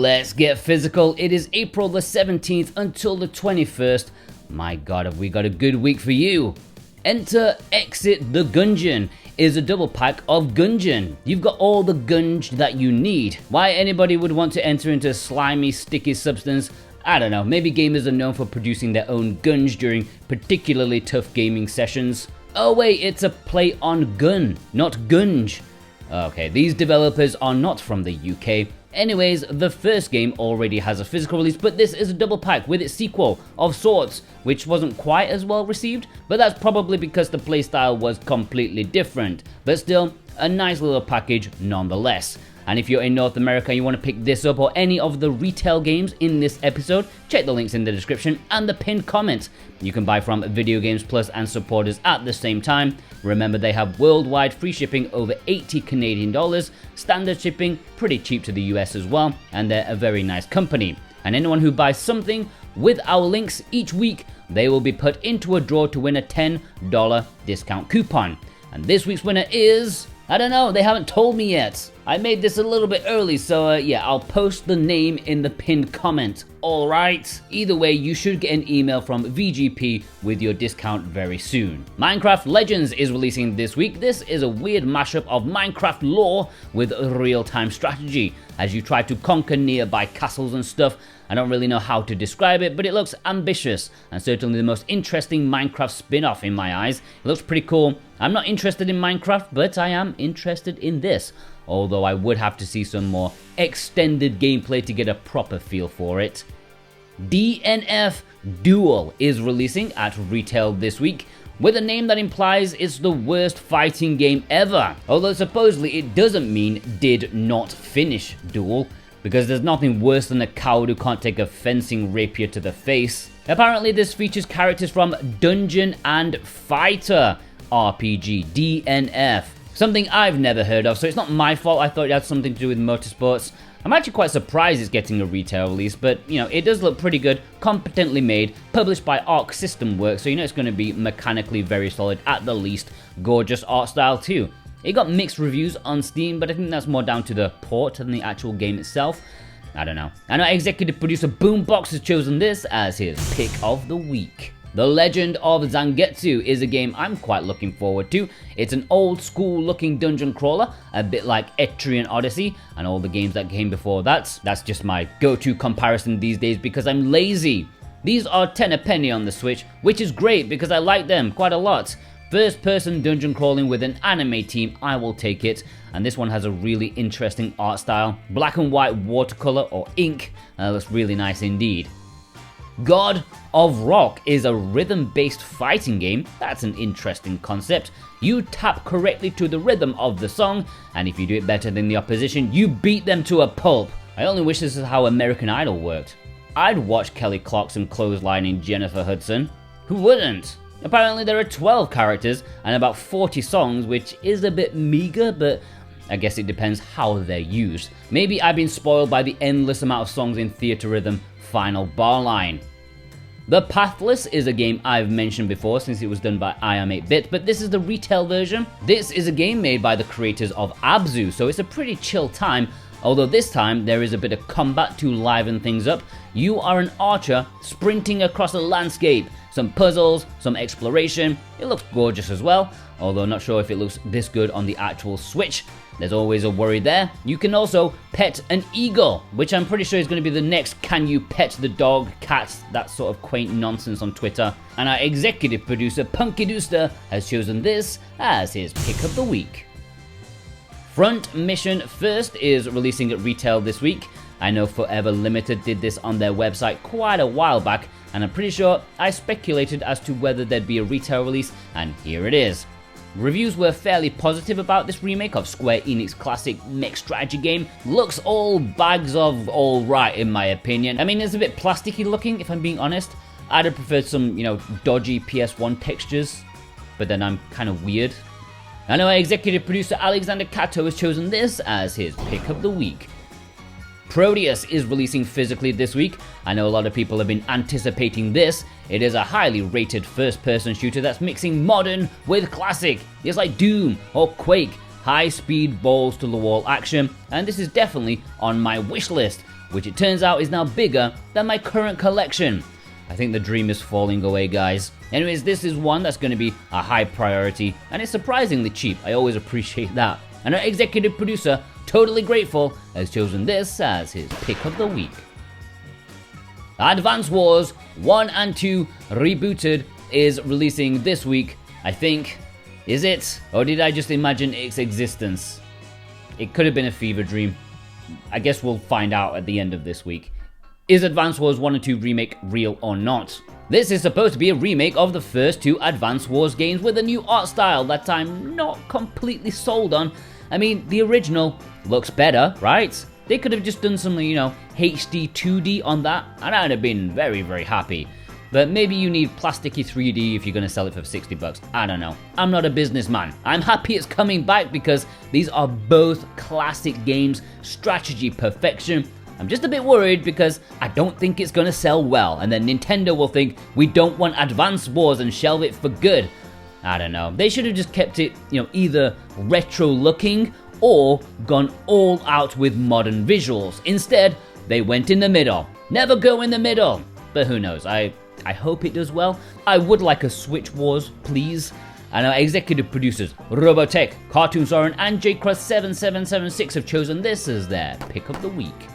Let's get physical. It is April the 17th until the 21st. My god, have we got a good week for you. Enter Exit the Gungeon is a double pack of Gungeon. You've got all the gunge that you need. Why anybody would want to enter into slimy, sticky substance, I don't know. Maybe gamers are known for producing their own gunge during particularly tough gaming sessions. Oh wait, it's a play on gun, not gunge. Okay, these developers are not from the UK. Anyways, the first game already has a physical release, but this is a double pack with its sequel of sorts, which wasn't quite as well received, but that's probably because the playstyle was completely different. But still, a nice little package nonetheless. And if you're in North America and you want to pick this up or any of the retail games in this episode, check the links in the description and the pinned comment. You can buy from Video Games Plus and supporters at the same time. Remember, they have worldwide free shipping over 80 Canadian dollars, standard shipping pretty cheap to the US as well, and they're a very nice company. And anyone who buys something with our links each week, they will be put into a draw to win a $10 discount coupon. And this week's winner is... I don't know, they haven't told me yet. I made this a little bit early, so yeah, I'll post the name in the pinned comment. Alright, either way, you should get an email from VGP with your discount very soon. Minecraft Legends is releasing this week. This is a weird mashup of Minecraft lore with real-time strategy as you try to conquer nearby castles and stuff. I don't really know how to describe it, but it looks ambitious and certainly the most interesting Minecraft spin-off in my eyes. It looks pretty cool. I'm not interested in Minecraft, but I am interested in this, although I would have to see some more extended gameplay to get a proper feel for it. DNF Duel is releasing at retail this week, with a name that implies it's the worst fighting game ever, although supposedly it doesn't mean did not finish Duel, because there's nothing worse than a coward who can't take a fencing rapier to the face. Apparently this features characters from Dungeon and Fighter RPG, DNF. Something I've never heard of, so it's not my fault. I thought it had something to do with motorsports. I'm actually quite surprised it's getting a retail release, but you know, it does look pretty good, competently made, published by Arc System Works, so you know it's going to be mechanically very solid at the least, gorgeous art style too. It got mixed reviews on Steam, but I think that's more down to the port than the actual game itself. I don't know. And our executive producer Boombox has chosen this as his pick of the week. The Legend of Zangetsu is a game I'm quite looking forward to. It's an old school looking dungeon crawler, a bit like Etrian Odyssey and all the games that came before that. That's just my go-to comparison these days because I'm lazy. These are 10 a penny on the Switch, which is great because I like them quite a lot. First person dungeon crawling with an anime team, I will take it. And this one has a really interesting art style. Black and white watercolor or ink, looks really nice indeed. God of Rock is a rhythm-based fighting game. That's an interesting concept. You tap correctly to the rhythm of the song, and if you do it better than the opposition, you beat them to a pulp. I only wish this is how American Idol worked. I'd watch Kelly Clarkson clotheslining Jennifer Hudson. Who wouldn't? Apparently there are 12 characters and about 40 songs, which is a bit meager, but I guess it depends how they're used. Maybe I've been spoiled by the endless amount of songs in Theatre Rhythm Final Bar Line. The Pathless is a game I've mentioned before since it was done by I Am 8-Bit, but this is the retail version. This is a game made by the creators of Abzu, so it's a pretty chill time, although this time there is a bit of combat to liven things up. You are an archer sprinting across a landscape, some puzzles, some exploration. It looks gorgeous as well, although not sure if it looks this good on the actual Switch. There's always a worry there. You can also pet an eagle, which I'm pretty sure is going to be the next can you pet the dog, cat, that sort of quaint nonsense on Twitter. And our executive producer Punky Dooster has chosen this as his pick of the week. Front Mission First is releasing at retail this week. I know Forever Limited did this on their website quite a while back, and I'm pretty sure I speculated as to whether there'd be a retail release, and here it is. Reviews were fairly positive about this remake of Square Enix classic mech strategy game. Looks all bags of alright in my opinion. I mean, it's a bit plasticky looking if I'm being honest. I'd have preferred some, dodgy PS1 textures, but then I'm kind of weird. I know our executive producer Alexander Cato has chosen this as his pick of the week. Prodeus is releasing physically this week. I know a lot of people have been anticipating this. It is a highly rated first-person shooter that's mixing modern with classic. It's like Doom or Quake, high-speed balls-to-the-wall action, and this is definitely on my wish list, which it turns out is now bigger than my current collection. I think the dream is falling away, guys. Anyways, this is one that's going to be a high priority, and it's surprisingly cheap. I always appreciate that. And our executive producer, Totally Grateful, has chosen this as his pick of the week. Advance Wars 1 and 2 Rebooted is releasing this week, I think. Is it? Or did I just imagine its existence? It could have been a fever dream. I guess we'll find out at the end of this week. Is Advance Wars 1 and 2 Remake real or not? This is supposed to be a remake of the first two Advance Wars games with a new art style that I'm not completely sold on. I mean, the original looks better, right? They could have just done some, HD 2D on that, and I'd have been very, very happy. But maybe you need plasticky 3D if you're going to sell it for $60. I don't know. I'm not a businessman. I'm happy it's coming back because these are both classic games, strategy perfection. I'm just a bit worried because I don't think it's going to sell well, and then Nintendo will think we don't want Advance Wars and shelve it for good. I don't know. They should have just kept it, either retro looking or gone all out with modern visuals. Instead, they went in the middle. Never go in the middle. But who knows? I hope it does well. I would like a Switch Wars, please. And our executive producers, Robotech, Cartoon Soren, and JCross7776 have chosen this as their pick of the week.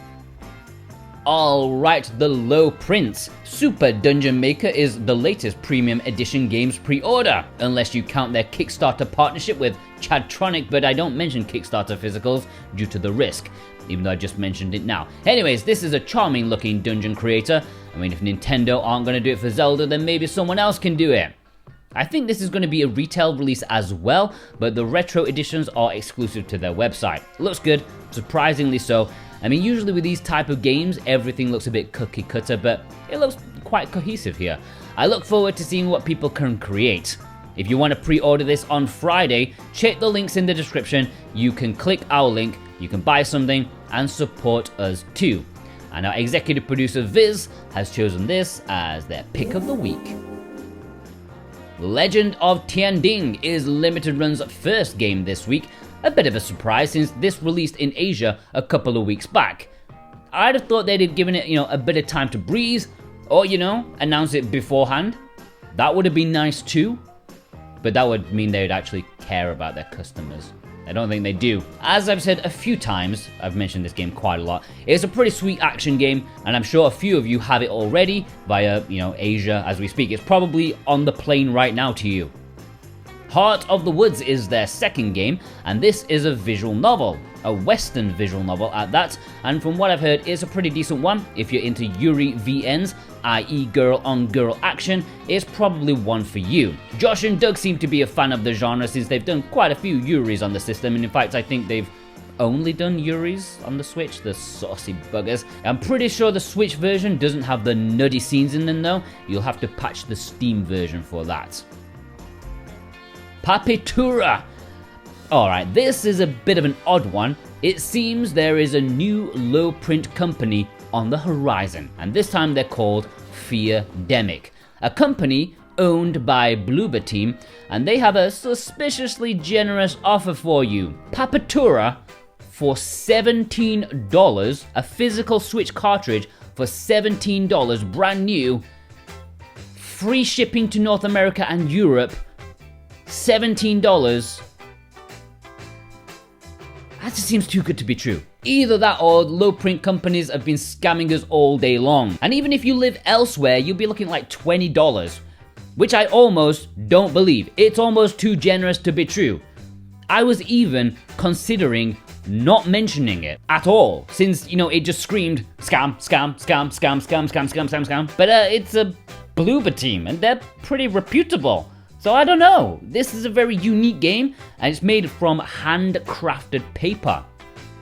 Alright, The Low Prince. Super Dungeon Maker is the latest premium edition games pre-order, unless you count their Kickstarter partnership with Chadtronic, but I don't mention Kickstarter physicals due to the risk, even though I just mentioned it now. Anyways, this is a charming looking dungeon creator. I mean, if Nintendo aren't going to do it for Zelda, then maybe someone else can do it. I think this is going to be a retail release as well, but the retro editions are exclusive to their website. Looks good, surprisingly so. I mean, usually with these type of games, everything looks a bit cookie cutter, but it looks quite cohesive here. I look forward to seeing what people can create. If you want to pre-order this on Friday, check the links in the description. You can click our link, you can buy something, and support us too. And our executive producer Viz has chosen this as their pick of the week. Legend of Tianding is Limited Run's first game this week. A bit of a surprise since this released in Asia a couple of weeks back. I'd have thought they'd have given it, a bit of time to breathe, or, announce it beforehand. That would have been nice too, but that would mean they would actually care about their customers. I don't think they do. As I've said a few times, I've mentioned this game quite a lot, it's a pretty sweet action game, and I'm sure a few of you have it already via, Asia as we speak. It's probably on the plane right now to you. Heart of the Woods is their second game, and this is a visual novel, a Western visual novel at that, and from what I've heard, it's a pretty decent one. If you're into Yuri VNs, i.e. girl-on-girl action, it's probably one for you. Josh and Doug seem to be a fan of the genre since they've done quite a few Yuris on the system, and in fact I think they've only done Yuris on the Switch, the saucy buggers. I'm pretty sure the Switch version doesn't have the nutty scenes in them though. You'll have to patch the Steam version for that. Papetura. Alright, this is a bit of an odd one. It seems there is a new low print company on the horizon, and this time they're called Feardemic, a company owned by Bloober Team, and they have a suspiciously generous offer for you. Papetura for $17, a physical Switch cartridge for $17, brand new, free shipping to North America and Europe, $17. That just seems too good to be true. Either that or low print companies have been scamming us all day long. And even if you live elsewhere, you'll be looking like $20, which I almost don't believe. It's almost too generous to be true. I was even considering not mentioning it at all, since, it just screamed scam, scam, scam, scam, scam, scam, scam, scam, scam. But it's a Bloober Team, and they're pretty reputable. So I don't know. This is a very unique game, and it's made from handcrafted paper.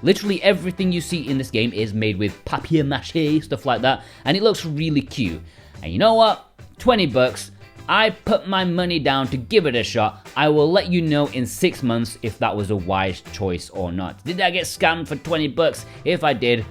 Literally everything you see in this game is made with papier-mâché, stuff like that, and it looks really cute. And you know what? $20. I put my money down to give it a shot. I will let you know in 6 months if that was a wise choice or not. Did I get scammed for $20? If I did,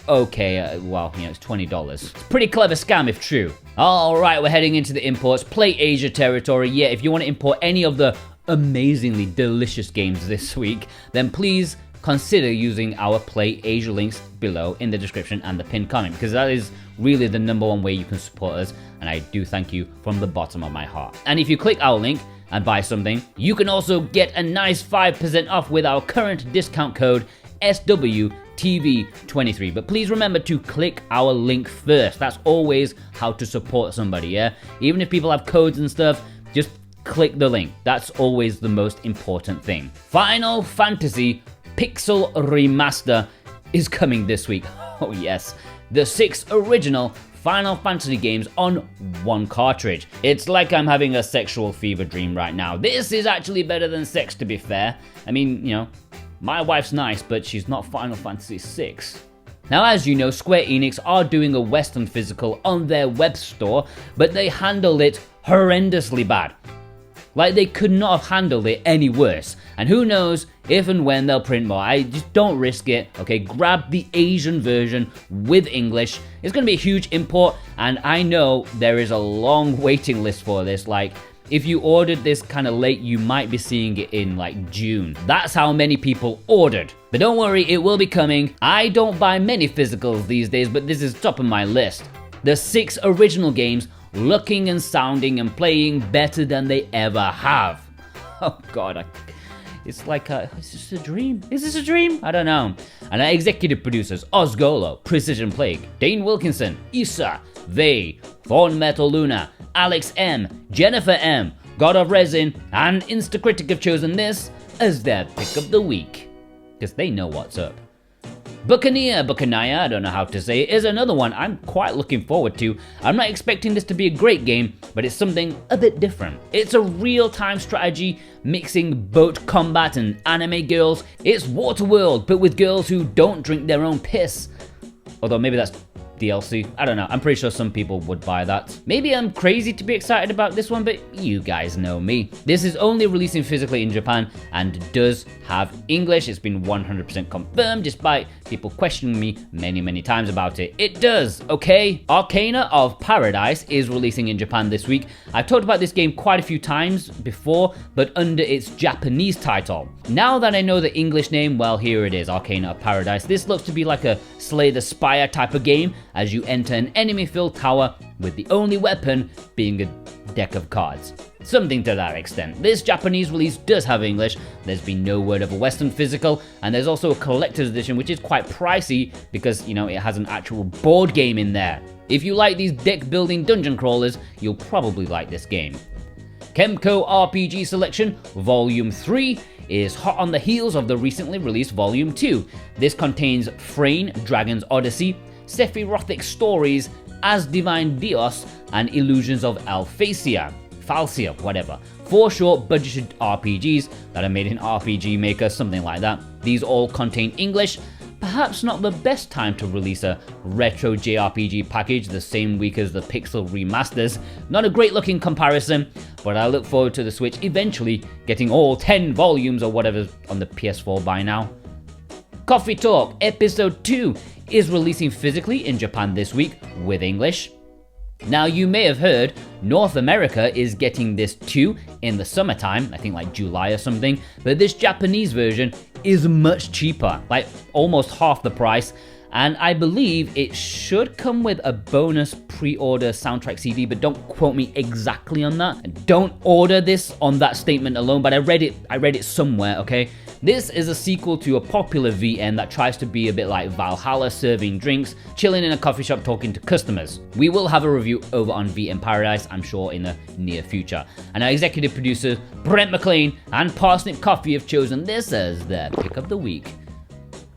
okay, well, it's $20. It's a pretty clever scam if true. Alright, we're heading into the imports. Play Asia territory. Yeah, if you want to import any of the amazingly delicious games this week, then please consider using our Play Asia links below in the description and the pinned comment, because that is really the #1 way you can support us, and I do thank you from the bottom of my heart. And if you click our link and buy something, you can also get a nice 5% off with our current discount code SWTV23. But please remember to click our link first. That's always how to support somebody, yeah? Even if people have codes and stuff, just click the link. That's always the most important thing. Final Fantasy Pixel Remaster is coming this week. Oh yes, the 6 original Final Fantasy games on one cartridge. It's like I'm having a sexual fever dream right now. This is actually better than sex, to be fair. I mean, you know, my wife's nice, but she's not Final Fantasy VI. Now, as you know, Square Enix are doing a Western physical on their web store, but they handled it horrendously bad. Like, they could not have handled it any worse. And who knows if and when they'll print more. I just don't risk it, okay? Grab the Asian version with English. It's going to be a huge import, and I know there is a long waiting list for this. Like, if you ordered this kind of late, you might be seeing it in, like, June. That's how many people ordered. But don't worry, it will be coming. I don't buy many physicals these days, but this is top of my list. The 6 original games looking and sounding and playing better than they ever have. Oh god, it's like is this a dream? Is this a dream? I don't know. And our executive producers, Ozgolo, Precision Plague, Dane Wilkinson, Issa, Vey, Thorn Metal Luna, Alex M, Jennifer M, God of Resin, and Instacritic have chosen this as their pick of the week. Because they know what's up. Buccanyar, I don't know how to say it, is another one I'm quite looking forward to. I'm not expecting this to be a great game, but it's something a bit different. It's a real-time strategy mixing boat combat and anime girls. It's Waterworld, but with girls who don't drink their own piss. Although maybe that's DLC. I don't know. I'm pretty sure some people would buy that. Maybe I'm crazy to be excited about this one, but you guys know me. This is only releasing physically in Japan and does have English. It's been 100% confirmed, despite people questioning me many times about it. It does, okay? Arcana of Paradise is releasing in Japan this week. I've talked about this game quite a few times before, but under its Japanese title. Now that I know the English name, well, here it is, Arcana of Paradise. This looks to be like a Slay the Spire type of game, as you enter an enemy-filled tower with the only weapon being a deck of cards. Something to that extent. This Japanese release does have English, there's been no word of a Western physical, and there's also a collector's edition which is quite pricey because, you know, it has an actual board game in there. If you like these deck building dungeon crawlers, you'll probably like this game. Kemco RPG Selection Volume 3 is hot on the heels of the recently released Volume 2. This contains Frayne, Dragon's Odyssey, Sephirothic's Stories, As Divine Dios, and Illusions of Falcia, whatever. 4 short budgeted RPGs that are made in RPG Maker, something like that. These all contain English. Perhaps not the best time to release a retro JRPG package the same week as the Pixel remasters. Not a great looking comparison, but I look forward to the Switch eventually getting all 10 volumes or whatever's on the PS4 by now. Coffee Talk Episode 2 is releasing physically in Japan this week with English. Now, you may have heard North America is getting this too in the summertime, I think like July or something, but this Japanese version is much cheaper, like almost half the price, and I believe it should come with a bonus pre-order soundtrack CD, but don't quote me exactly on that. Don't order this on that statement alone, but I read it somewhere, okay? This is a sequel to a popular VN that tries to be a bit like Valhalla, serving drinks, chilling in a coffee shop talking to customers. We will have a review over on VN Paradise, I'm sure, in the near future. And our executive producers, Brent McLean and Parsnip Coffee, have chosen this as their pick of the week.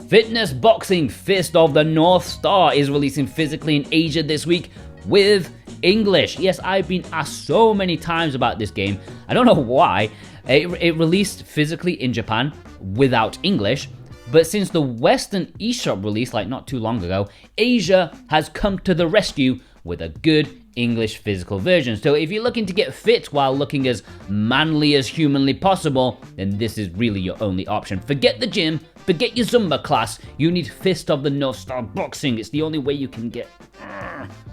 Fitness Boxing Fist of the North Star is releasing physically in Asia this week with English. Yes, I've been asked so many times about this game. I don't know why. It released physically in Japan without English, but since the Western eShop release like not too long ago, Asia has come to the rescue with a good English physical version. So if you're looking to get fit while looking as manly as humanly possible, then this is really your only option. Forget the gym, forget your Zumba class, you need Fist of the North Star Boxing. It's the only way you can get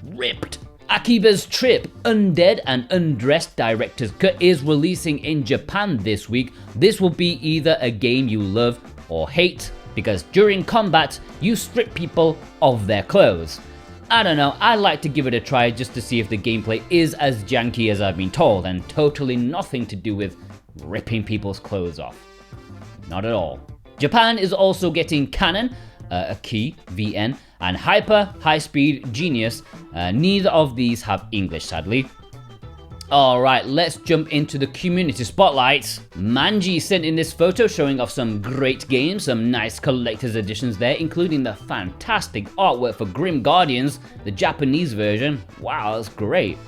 ripped. Akibastrip Undead and Undressed Director's Cut is releasing in Japan this week. This will be either a game you love or hate, because during combat, you strip people of their clothes. I don't know, I like to give it a try just to see if the gameplay is as janky as I've been told, and totally nothing to do with ripping people's clothes off. Not at all. Japan is also getting Canon, a key, VN, and Hyper High Speed Genius. Neither of these have English, sadly. Alright, let's jump into the community spotlight. Manji sent in this photo showing off some great games, some nice collector's editions there, including the fantastic artwork for Grim Guardians, the Japanese version. Wow, that's great.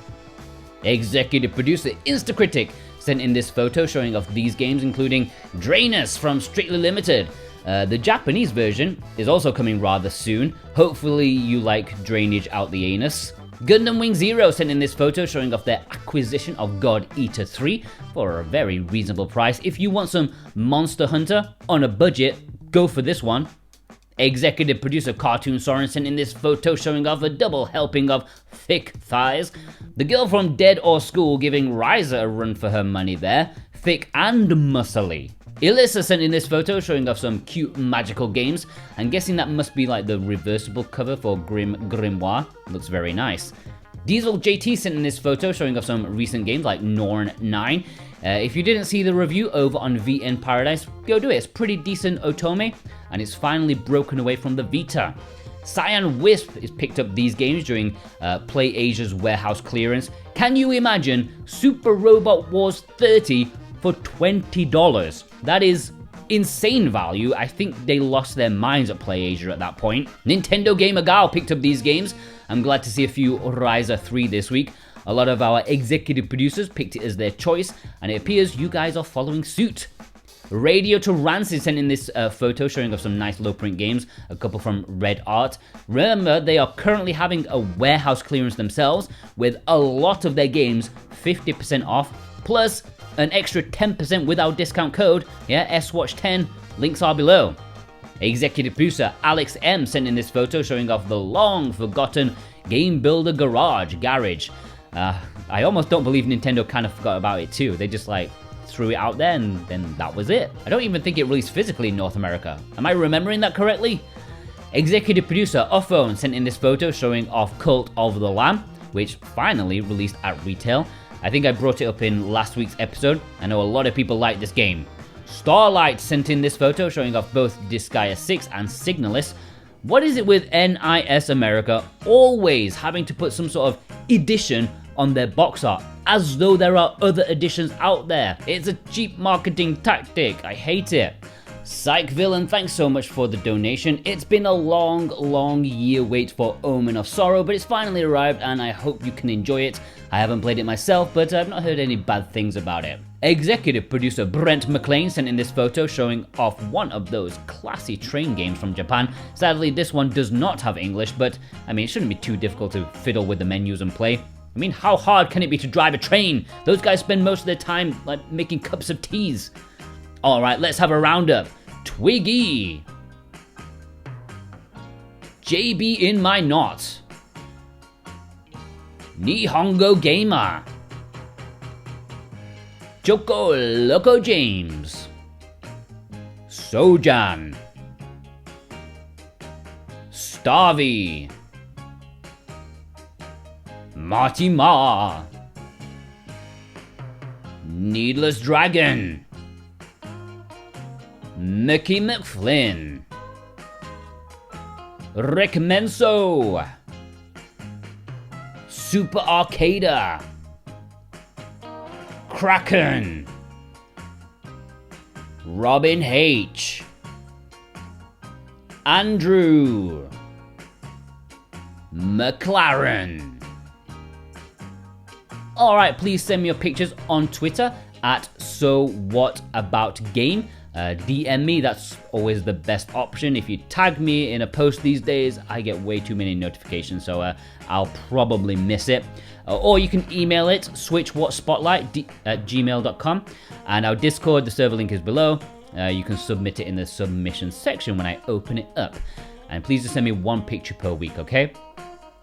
Executive producer Instacritic sent in this photo showing off these games, including Drainus from Strictly Limited. The Japanese version is also coming rather soon. Hopefully you like drainage out the anus. Gundam Wing Zero sent in this photo showing off their acquisition of God Eater 3 for a very reasonable price. If you want some Monster Hunter on a budget, go for this one. Executive producer Cartoon Soren sent in this photo showing off a double helping of thick thighs. The girl from Dead or School giving Ryza a run for her money there. Thick and muscly. Elissa sent in this photo showing off some cute magical games. I'm guessing that must be like the reversible cover for Grimoire. Looks very nice. Diesel JT sent in this photo showing off some recent games like Norn 9. If you didn't see the review over on VN Paradise, go do it. It's pretty decent otome, and it's finally broken away from the Vita. Cyan Wisp has picked up these games during Play Asia's warehouse clearance. Can you imagine Super Robot Wars 30 for $20? That is insane value. I think they lost their minds at Play Asia at that point. Nintendo Gamer Gal picked up these games. I'm glad to see a few Ryza 3 this week. A lot of our executive producers picked it as their choice, and it appears you guys are following suit. Radio to Rancid sent in this photo showing off some nice low print games, a couple from Red Art. Remember, they are currently having a warehouse clearance themselves with a lot of their games 50% off, plus an extra 10% with our discount code. Yeah, SWatch10, links are below. Executive producer Alex M sent in this photo showing off the long forgotten Game Builder Garage. I almost don't believe Nintendo kind of forgot about it too. They just like threw it out there and then that was it. I don't even think it released physically in North America. Am I remembering that correctly? Executive producer Offone sent in this photo showing off Cult of the Lamb, which finally released at retail. I think I brought it up in last week's episode. I know a lot of people like this game. Starlight sent in this photo showing off both Disgaea 6 and Signalis. What is it with NIS America always having to put some sort of edition on their box art, as though there are other editions out there? It's a cheap marketing tactic. I hate it. Psych Villain, thanks so much for the donation. It's been a long year wait for Omen of Sorrow, but it's finally arrived and I hope you can enjoy it. I haven't played it myself, but I've not heard any bad things about it. Executive producer Brent McLean sent in this photo showing off one of those classy train games from Japan. Sadly, this one does not have English, but I mean, it shouldn't be too difficult to fiddle with the menus and play. I mean, how hard can it be to drive a train? Those guys spend most of their time like making cups of teas. Alright, let's have a roundup. Twiggy, JB in my knot, Nihongo Gamer, Choco Loco James, Sojan, Starvey, Marty Ma, Needless Dragon, Mickey McFlynn, Rick Menso, Super Arcada, Kraken, Robin H, Andrew, McLaren. Alright, please send me your pictures on Twitter at SoWhatAboutGame. DM me, that's always the best option. If you tag me in a post these days, I get way too many notifications, so I'll probably miss it. Or you can email it, switchwatchspotlight@gmail.com, and our Discord, the server link is below. You can submit it in the submission section when I open it up. And please just send me one picture per week, okay?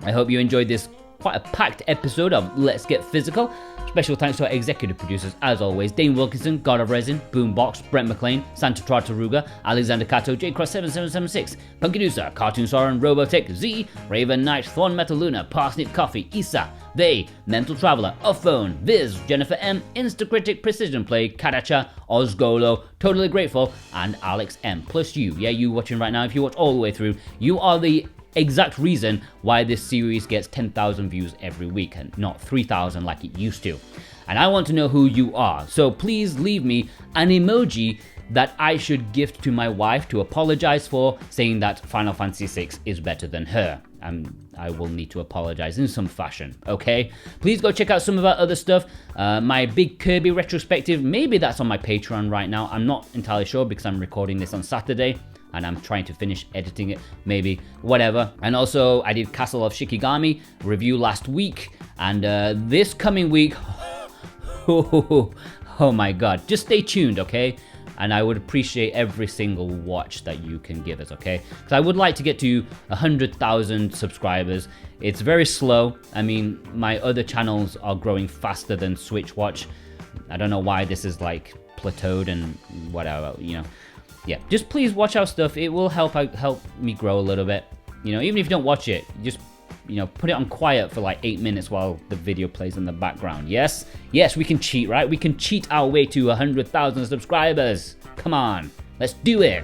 I hope you enjoyed this quite a packed episode of Let's Get Physical. Special thanks to our executive producers, as always, Dane Wilkinson, God of Resin, Boombox, Brent McLean, Santa Tartaruga, Alexander Cato, JCross7776, Punkadusa, Cartoon Soren, Robotech, Z, Raven Knight, Thorn Metal Luna, Parsnip Coffee, Isa, They, Mental Traveler, Uphone, Viz, Jennifer M, Instacritic, Precision Play, Kadacha, Ozgolo, Totally Grateful, and Alex M. Plus you, yeah, you watching right now, if you watch all the way through, you are the exact reason why this series gets 10,000 views every week and not 3,000 like it used to. And I want to know who you are, so please leave me an emoji that I should gift to my wife to apologize for saying that Final Fantasy VI is better than her. I will need to apologize in some fashion, okay? Please go check out some of our other stuff. My big Kirby retrospective, maybe that's on my Patreon right now. I'm not entirely sure because I'm recording this on Saturday and I'm trying to finish editing it, maybe, whatever. And also, I did Castle of Shikigami review last week, and this coming week, oh my god, just stay tuned, okay? And I would appreciate every single watch that you can give us, okay? Because I would like to get to 100,000 subscribers. It's very slow. I mean, my other channels are growing faster than SwitchWatch. I don't know why this is like plateaued and whatever, you know. Yeah, just please watch our stuff. It will help me grow a little bit. You know, even if you don't watch it, just, you know, put it on quiet for like 8 minutes while the video plays in the background. Yes? Yes, we can cheat, right? We can cheat our way to 100,000 subscribers. Come on, let's do it.